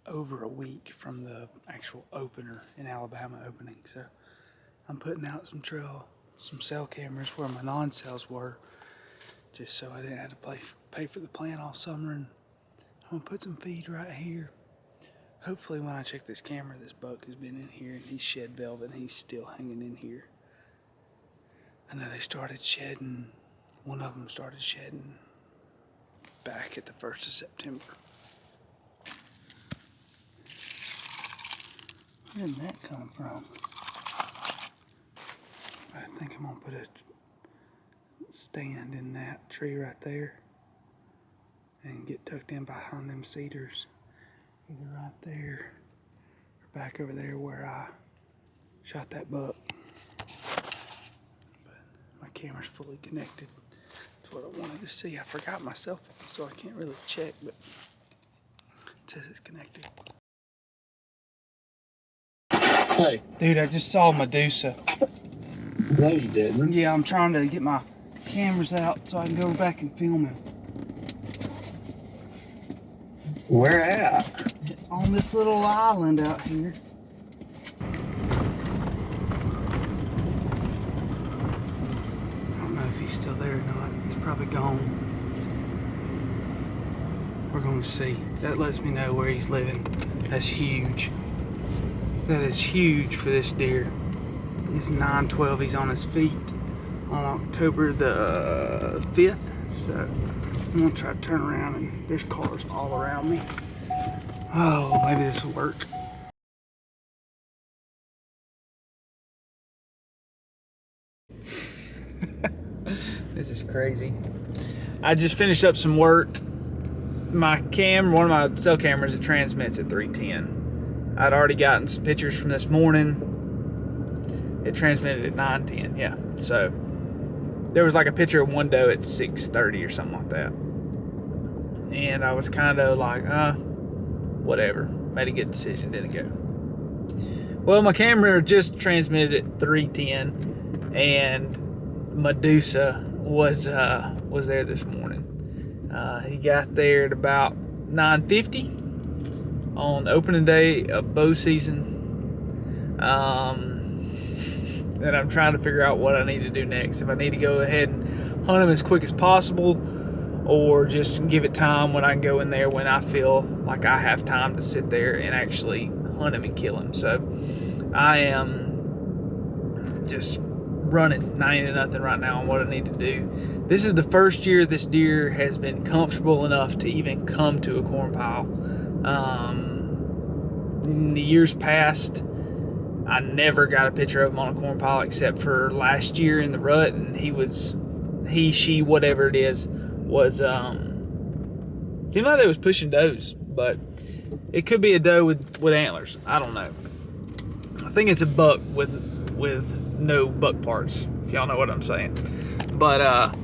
over a week from the actual opener in Alabama opening. So I'm putting out some cell cameras where my non-cells were, just so I didn't have to pay for the plant all summer. And I'm gonna put some feed right here. Hopefully when I check this camera, this buck has been in here and he's shed velvet and he's still hanging in here. I know they started shedding, one of them started shedding back at the 1st of September. Where did that come from? I think I'm gonna put a stand in that tree right there and get tucked in behind them cedars. Either right there or back over there where I shot that buck. But my camera's fully connected. That's what I wanted to see. I forgot my cell phone, so I can't really check, but it says it's connected. Hey. Dude, I just saw Medusa. No, you didn't. Yeah, I'm trying to get my cameras out so I can go back and film him. Where at? On this little island out here. I don't know if he's still there or not. He's probably gone. We're gonna see. That lets me know where he's living. That's huge. That is huge for this deer. He's 9/12. He's on his feet on October the 5th. So I'm gonna try to turn around, and there's cars all around me. Oh, maybe this will work. This is crazy. I just finished up some work. My one of my cell cameras, it transmits at 310. I'd already gotten some pictures from this morning. It transmitted at 9:10, yeah. So there was like a picture of one doe at 6:30 or something like that. And I was kind of like, whatever. Made a good decision, didn't go. Well, my camera just transmitted at 3:10, and Medusa was there this morning. He got there at about 9:50 on opening day of bow season. And I'm trying to figure out what I need to do next. If I need to go ahead and hunt him as quick as possible, or just give it time when I can go in there when I feel like I have time to sit there and actually hunt him and kill him. So I am just running 90-0 right now on what I need to do. This is the first year this deer has been comfortable enough to even come to a corn pile. In the years past, I never got a picture of him on a corn pile except for last year in the rut, and she, whatever it is, was seemed like they was pushing does, but it could be a doe with antlers. I don't know. I think it's a buck with no buck parts, if y'all know what I'm saying. But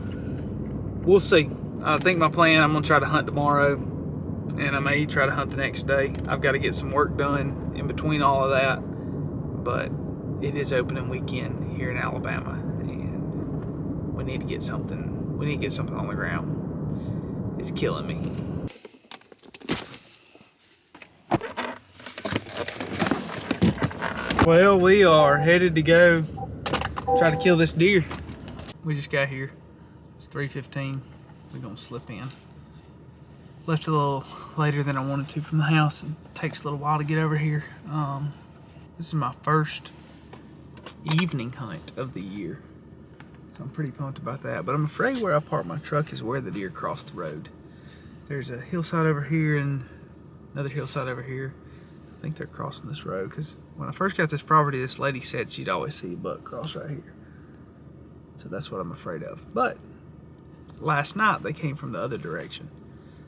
we'll see. I think my plan, I'm gonna try to hunt tomorrow, and I may try to hunt the next day. I've got to get some work done in between all of that, but it is opening weekend here in Alabama, and we need to get something. We need to get something on the ground. It's killing me. Well, we are headed to go try to kill this deer. We just got here. It's 3:15. We're gonna slip in. Left a little later than I wanted to from the house. It takes a little while to get over here. This is my first evening hunt of the year, so I'm pretty pumped about that. But I'm afraid where I park my truck is where the deer cross the road. There's a hillside over here and another hillside over here. I think they're crossing this road, because when I first got this property, this lady said she'd always see a buck cross right here. So that's what I'm afraid of. But last night they came from the other direction,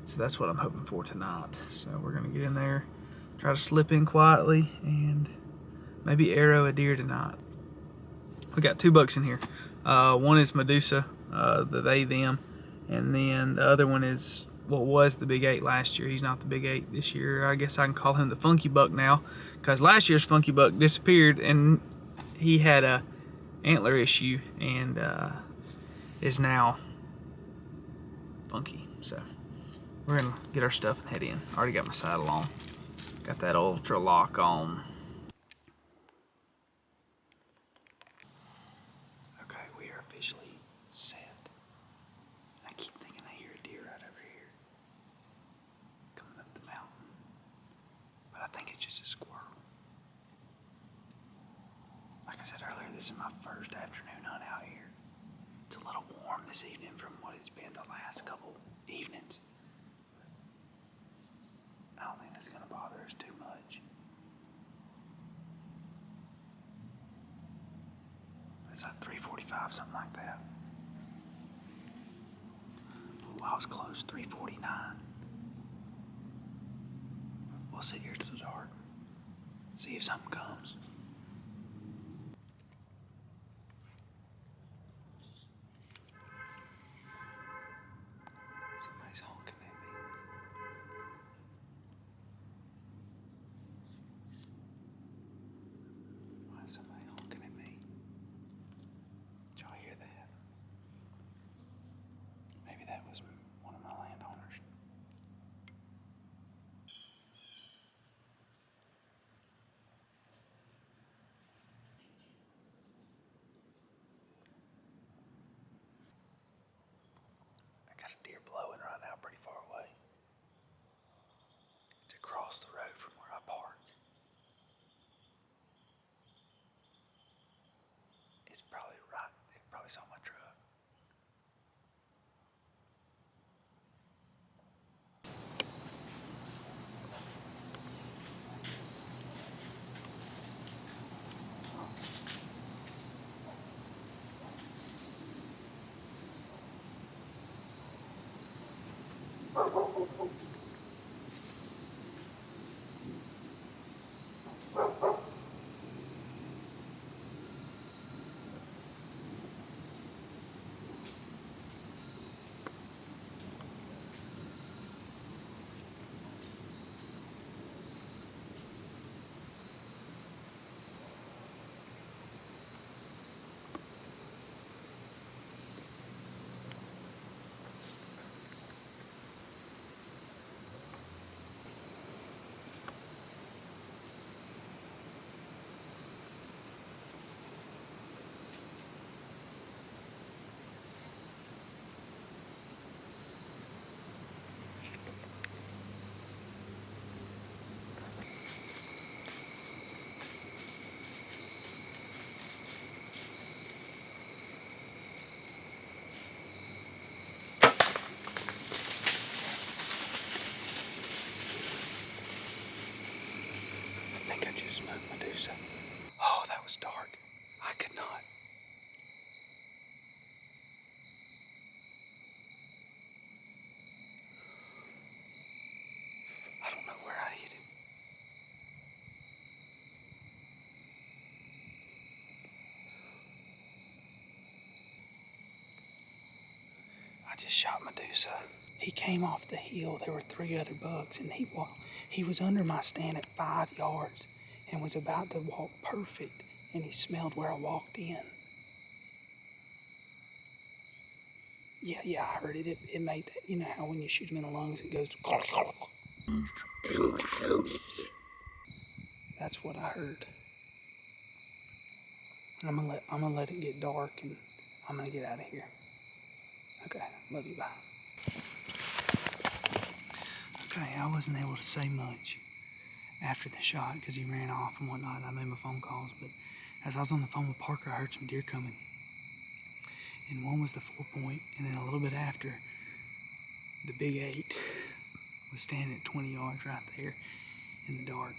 so that's what I'm hoping for tonight. So we're gonna get in there, try to slip in quietly, and maybe arrow a deer tonight. We got 2 bucks in here. One is Medusa, the they, them, and then the other one is what was the big 8 last year. He's not the big 8 this year. I guess I can call him the funky buck now, because last year's funky buck disappeared and he had a antler issue and is now funky. So we're gonna get our stuff and head in. Already got my saddle on. Got that ultra lock on. Okay, we are officially set. I keep thinking I hear a deer right over here coming up the mountain, but I think it's just a squirrel. Like I said earlier, this is my first afternoon hunt out here. It's a little warm this evening from what it's been the last couple evenings. I don't think that's gonna bother us too much. It's like 3:45, something like that. Ooh, I was close, 3:49. We'll sit here till dark. See if something comes. Somebody's honking at me. Why is somebody honking at me? Did y'all hear that? Maybe that was one of my landowners. I got a deer blowing right now pretty far away. It's across the road from where I park. It's probably right. It probably saw my truck. I think I just smoked Medusa. Oh, that was dark. I could not. I don't know where I hit it. I just shot Medusa. He came off the hill. There were 3 other bucks, and he was under my stand at 5 yards and was about to walk perfect, and he smelled where I walked in. Yeah, I heard it. It made that. You know how when you shoot him in the lungs, it goes. That's what I heard. I'm gonna let it get dark, and I'm gonna get out of here. Okay, love you, bye. Okay, I wasn't able to say much after the shot because he ran off and whatnot, and I made my phone calls, but as I was on the phone with Parker, I heard some deer coming. And one was the 4-point, and then a little bit after, the big 8 was standing at 20 yards right there in the dark,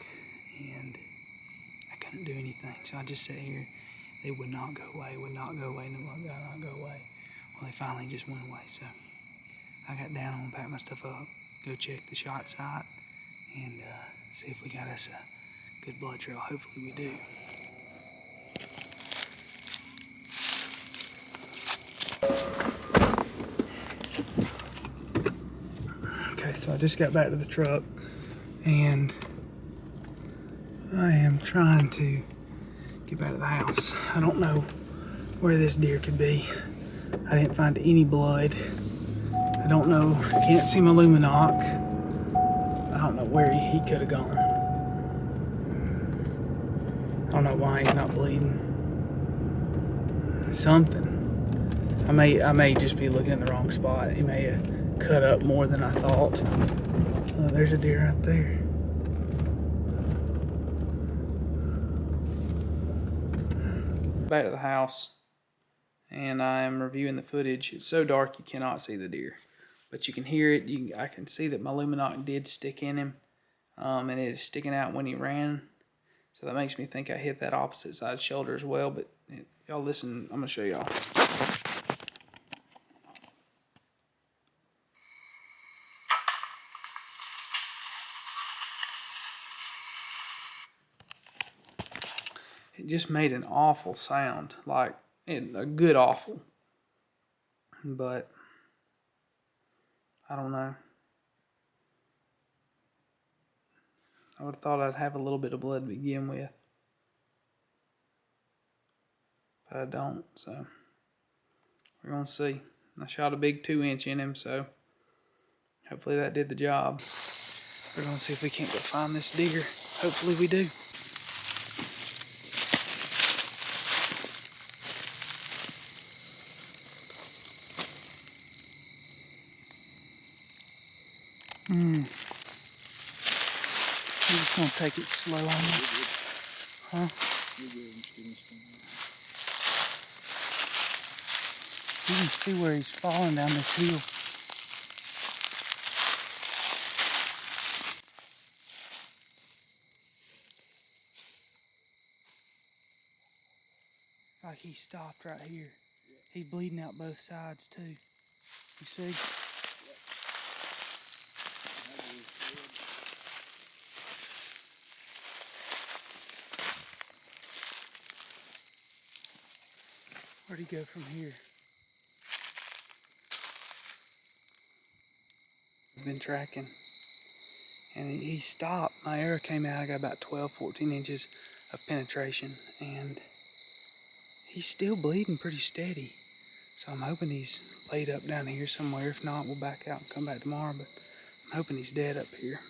and I couldn't do anything, so I just sat here. They would not go away, would not go away, would not go away. Well, they finally just went away, so I got down, I'm gonna pack my stuff up, go check the shot site, and see if we got us a good blood trail. Hopefully we do. Okay, so I just got back to the truck, and I am trying to get back to the house. I don't know where this deer could be. I didn't find any blood. I don't know, can't see my luminoc. I don't know where he could have gone. don't know why he's not bleeding. Something. I may just be looking in the wrong spot. He may have cut up more than I thought. Oh, there's a deer right there. Back to the house, and I am reviewing the footage. It's so dark you cannot see the deer, but you can hear it. I can see that my Luminok did stick in him, and it is sticking out when he ran. So that makes me think I hit that opposite side shoulder as well. But y'all listen, I'm gonna show y'all. It just made an awful sound, like a good awful. But I don't know. I would have thought I'd have a little bit of blood to begin with, but I don't. So we're gonna see. I shot a big 2-inch in him, so hopefully that did the job. We're gonna see if we can't go find this deer. Hopefully we do. I'm just gonna take it slow on this. Huh? You can see where he's falling down this hill. It's like he stopped right here. He's bleeding out both sides too. You see? Where'd he go from here? I've been tracking. And he stopped. My arrow came out. I got about 12, 14 inches of penetration. And he's still bleeding pretty steady. So I'm hoping he's laid up down here somewhere. If not, we'll back out and come back tomorrow. But I'm hoping he's dead up here.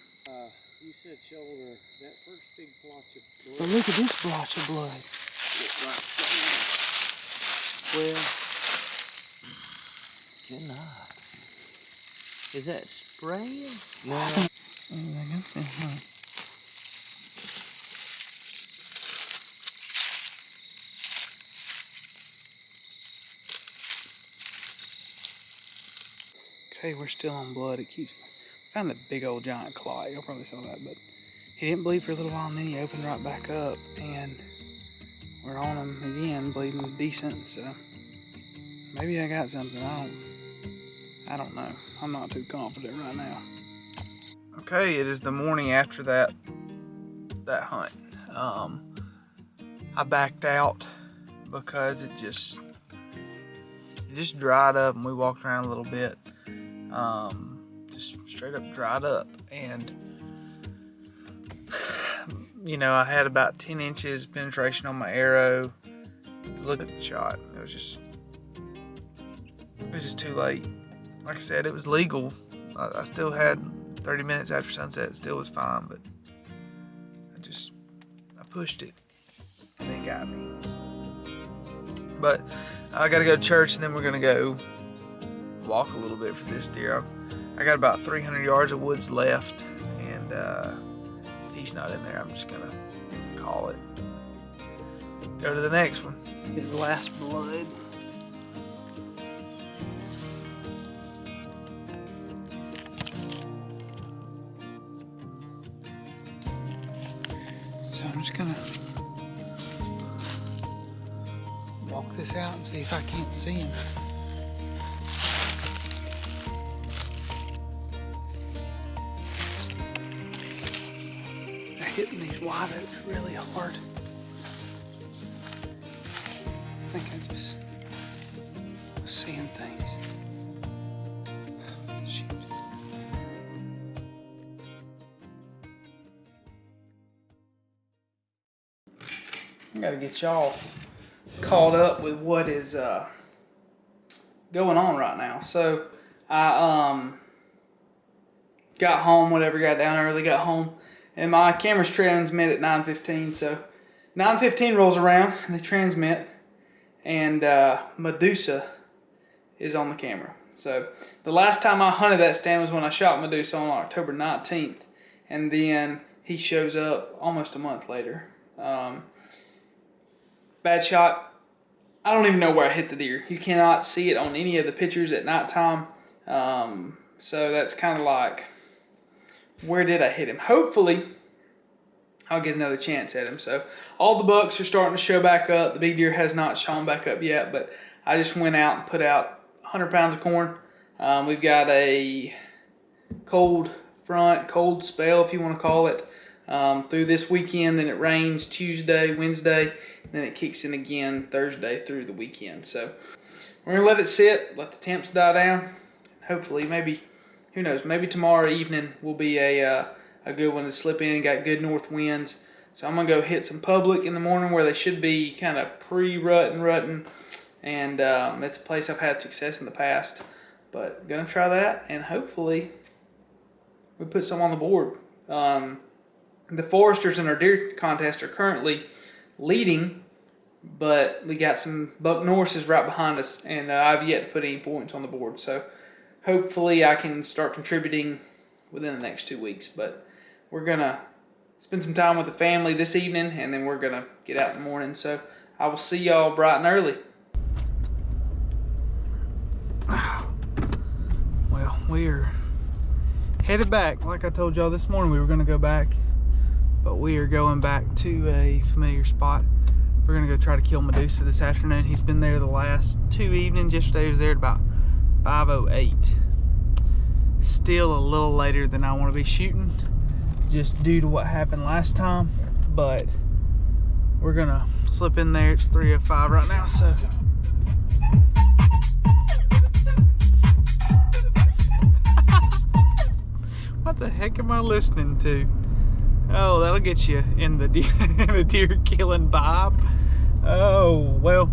You said shoulder, that first big blotch of blood. But look at this blotch of blood. Well, good night. Is that spraying? No. Okay, we're still on blood. It keeps. Found a big old giant claw. Y'all probably saw that, but he didn't bleed for a little while, and then he opened right back up, and we're on him again, bleeding decent. So maybe I got something. I don't know. I'm not too confident right now. Okay, it is the morning after that hunt. I backed out because it just dried up, and we walked around a little bit. Just straight up dried up, and you know, I had about 10 inches penetration on my arrow. Look at the shot. It was just too late. Like I said, it was legal. I still had 30 minutes after sunset. It still was fine, but I pushed it, and it got me. But I gotta go to church, and then we're gonna go walk a little bit for this deer. I got about 300 yards of woods left, and he's not in there. I'm just gonna call it. Go to the next one. Get the last blood. So I'm just gonna walk this out and see if I can't see him. Hitting these white oaks really hard. I think I just was seeing things. Shoot. I gotta get y'all caught up with what is going on right now. So I got home, got down early, got home. And my camera's transmit at 9:15, so 9:15 rolls around and they transmit, and Medusa is on the camera. So the last time I hunted that stand was when I shot Medusa on October 19th, and then he shows up almost a month later. Bad shot. I don't even know where I hit the deer. You cannot see it on any of the pictures at nighttime. So that's kind of like, where did I hit him? Hopefully, I'll get another chance at him. So all the bucks are starting to show back up. The big deer has not shown back up yet, but I just went out and put out 100 pounds of corn. We've got a cold front, cold spell, if you want to call it, through this weekend. Then it rains Tuesday, Wednesday, and then it kicks in again Thursday through the weekend. So we're going to let it sit, let the temps die down. Hopefully, maybe, who knows, maybe tomorrow evening will be a good one to slip in. Got good north winds. So I'm going to go hit some public in the morning where they should be kind of pre-rut and rutting. And it's a place I've had success in the past. But going to try that, and hopefully we put some on the board. The foresters in our deer contest are currently leading, but we got some buck Norrises right behind us, and I've yet to put any points on the board. So hopefully I can start contributing within the next 2 weeks. But we're going to spend some time with the family this evening, and then we're going to get out in the morning. So I will see y'all bright and early. Well, we are headed back. Like I told y'all this morning, we were going to go back, but we are going back to a familiar spot. We're going to go try to kill Medusa this afternoon. He's been there the last 2 evenings. Yesterday he was there at about 5:08. Still a little later than I want to be shooting, just due to what happened last time, but we're going to slip in there. It's 3:05 right now, so what the heck am I listening to? Oh, that'll get you in the deer killing vibe. Oh, well,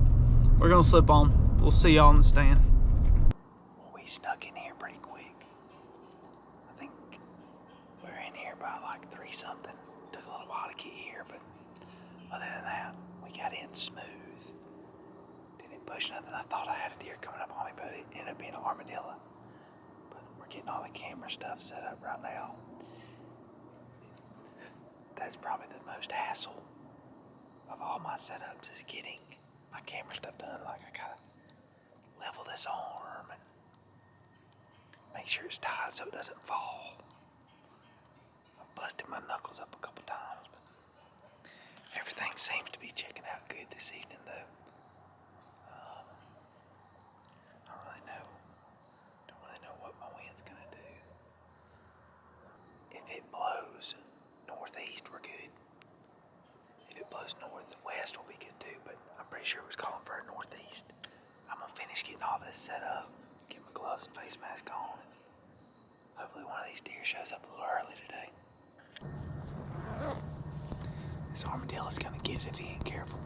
we're gonna slip on. We'll see y'all in the stand. Well, we snuck in here pretty quick. I think we were in here by like 3-something. Took a little while to get here, but other than that, we got in smooth. Didn't push nothing. I thought I had a deer coming up on me, but it ended up being an armadillo. We're getting all the camera stuff set up right now. That's probably the most hassle of all my setups, is getting my camera stuff done. Like, I gotta level this arm and make sure it's tight so it doesn't fall. I busted my knuckles up a couple times, but everything seems to be checking out good this evening though. I don't really know. Don't really know what my wind's gonna do. If it blows northeast, we're good. If it blows northwest, we'll be good too, but I'm pretty sure it was calling for a northeast. I'm gonna finish getting all this set up, get my gloves and face mask on, and hopefully one of these deer shows up a little early today. This armadillo's gonna get it if he ain't careful.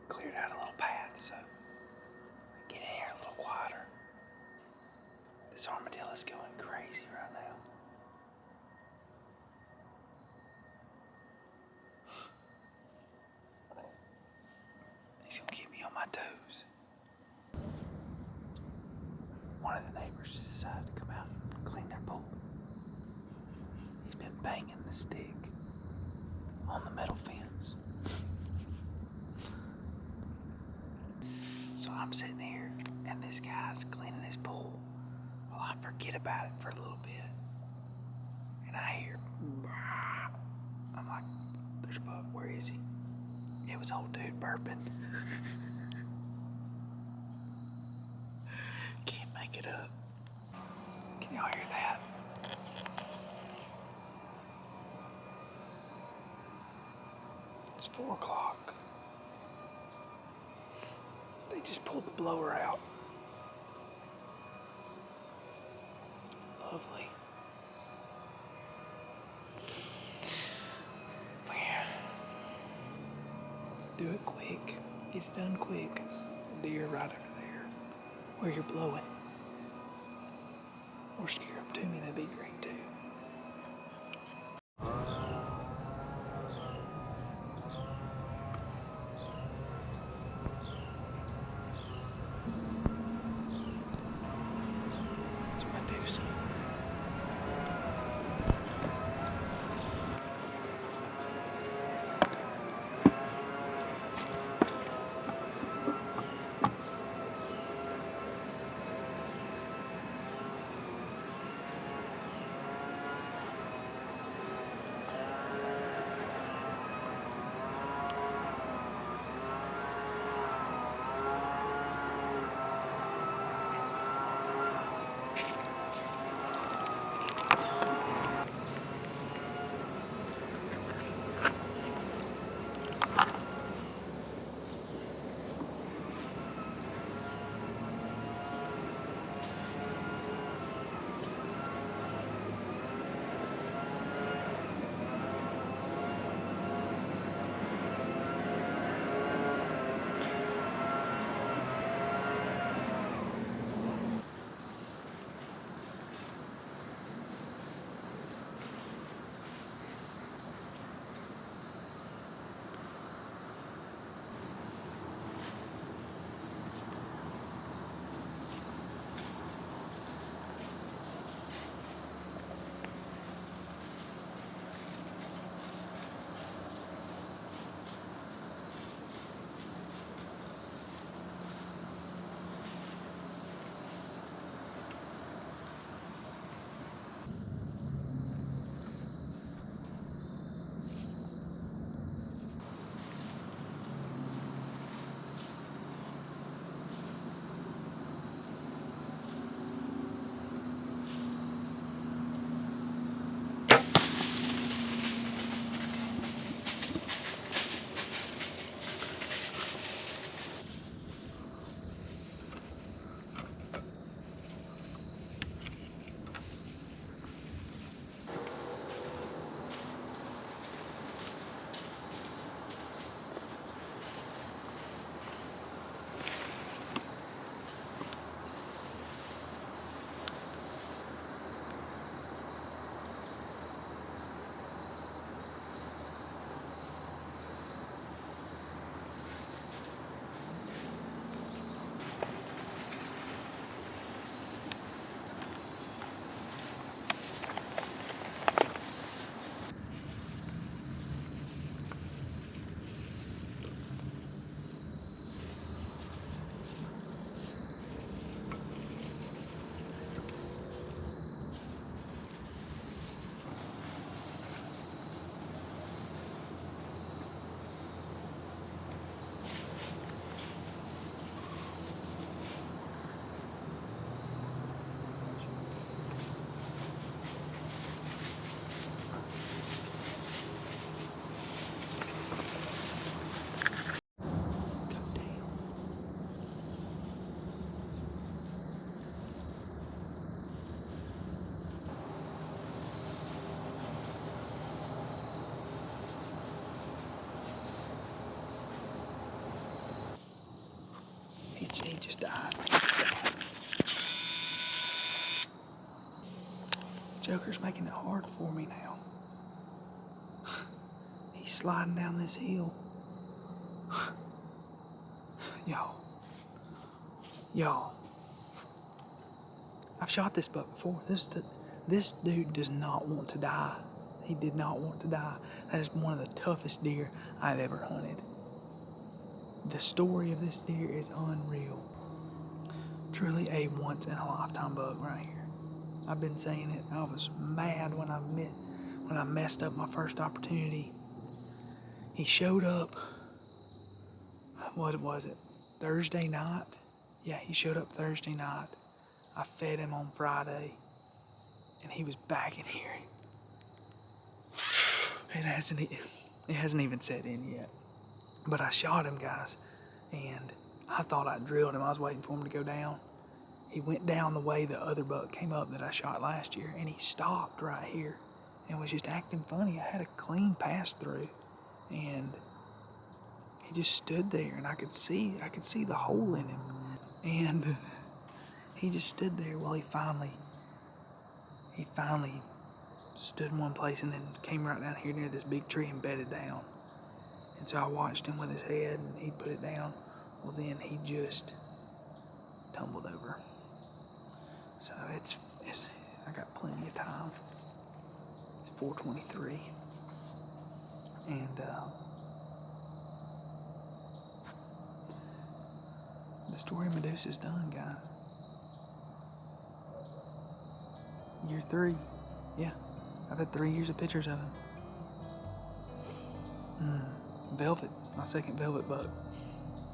Cleared out a little path, so get in here a little quieter. This armadillo's going crazy right now. He's gonna keep me on my toes. One of the neighbors decided to come out and clean their pool. He's been banging the stick on the metal fence. So I'm sitting here, and this guy's cleaning his pool. Well, I forget about it for a little bit, and I hear, I'm like, there's a buck, where is he? It was old dude burping. Can't make it up. Can y'all hear that? It's 4 o'clock. They just pulled the blower out. Lovely. Yeah. Do it quick. get it done quick, because the deer right over there where you're blowing. Or scare up to me, that'd be great too. It's Medusa. He just died. Joker's making it hard for me now. He's sliding down this hill. Y'all. I've shot this buck before. This dude does not want to die. He did not want to die. That is one of the toughest deer I've ever hunted. The story of this deer is unreal. Truly a once in a lifetime buck right here. I've been saying it. I was mad when I messed up my first opportunity. He showed up, what was it, Thursday night? Yeah, he showed up Thursday night. I fed him on Friday, and he was back in here. It hasn't even set in yet. But I shot him, guys, and I thought I drilled him. I was waiting for him to go down. He went down the way the other buck came up that I shot last year, and he stopped right here and was just acting funny. I had a clean pass through, and he just stood there, and I could see the hole in him. And he just stood there while he finally stood in one place and then came right down here near this big tree and bedded down. And so I watched him with his head, and he put it down. Well, then he just tumbled over. So it's I got plenty of time. It's 4:23, and the story of Medusa's done, guys. Year 3, yeah. I've had 3 years of pictures of him. Velvet, my second velvet buck,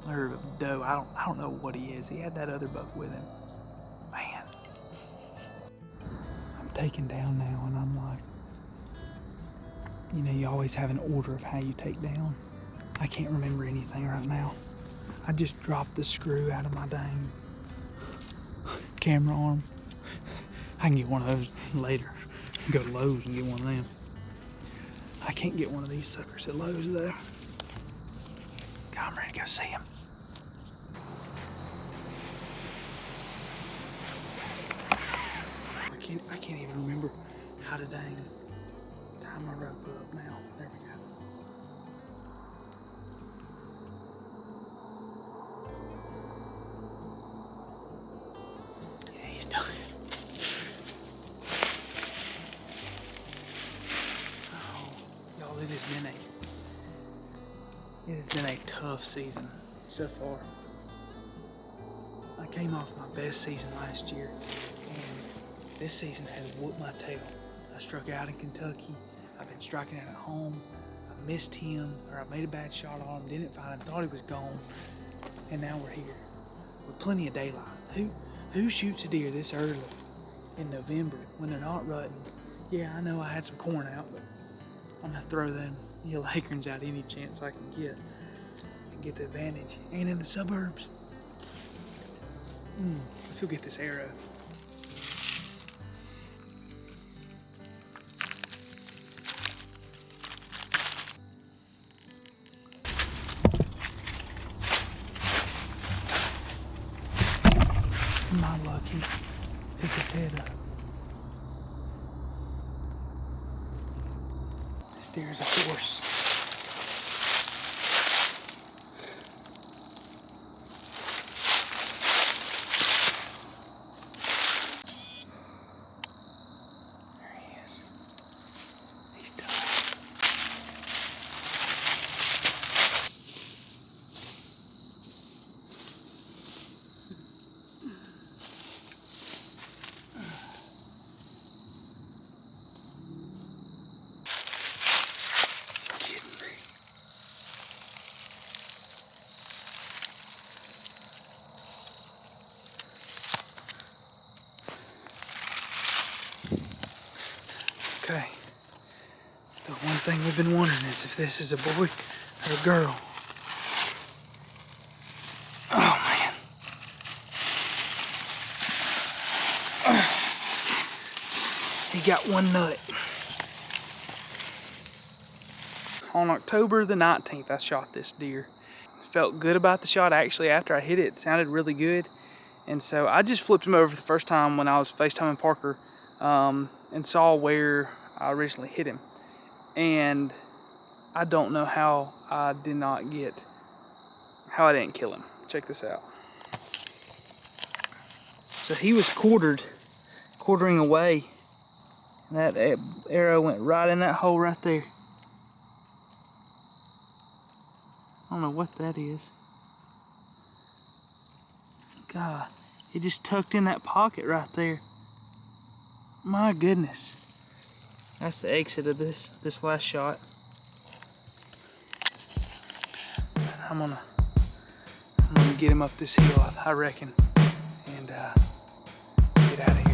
or doe. I don't know what he is. He had that other buck with him. Man, I'm taken down now, and I'm like, you know, you always have an order of how you take down. I can't remember anything right now. I just dropped the screw out of my dang camera arm. I can get one of those later. Go to Lowe's and get one of them. I can't get one of these suckers at Lowe's though. God, I'm ready to go see him. I can't even remember how to dang tie my rope up now. There we go. Yeah, he's done. Oh, y'all, it has been a tough season so far. I came off my best season last year, and this season has whooped my tail. I struck out in Kentucky. I've been striking out at home. I missed him, or I made a bad shot on him, didn't find him, thought he was gone, and now we're here with plenty of daylight. Who shoots a deer this early in November when they're not rutting? Yeah, I know I had some corn out, but I'm gonna throw them yellow acorns out any chance I can get and get the advantage. And in the suburbs. Let's go get this arrow. Am I lucky? Pick his head up. This deer's a force. There he is. He's done. Okay. The one thing we've been wondering is if this is a boy or a girl. Oh man. He got one nut. On October the 19th, I shot this deer. Felt good about the shot. Actually, after I hit it, it sounded really good. And so I just flipped him over for the first time when I was FaceTiming Parker and saw where I originally hit him. And I don't know how I didn't kill him. Check this out. So he was quartering away. And that arrow went right in that hole right there. I don't know what that is. God, it just tucked in that pocket right there. My goodness. That's the exit of this last shot. I'm gonna get him up this hill, I reckon, and get out of here.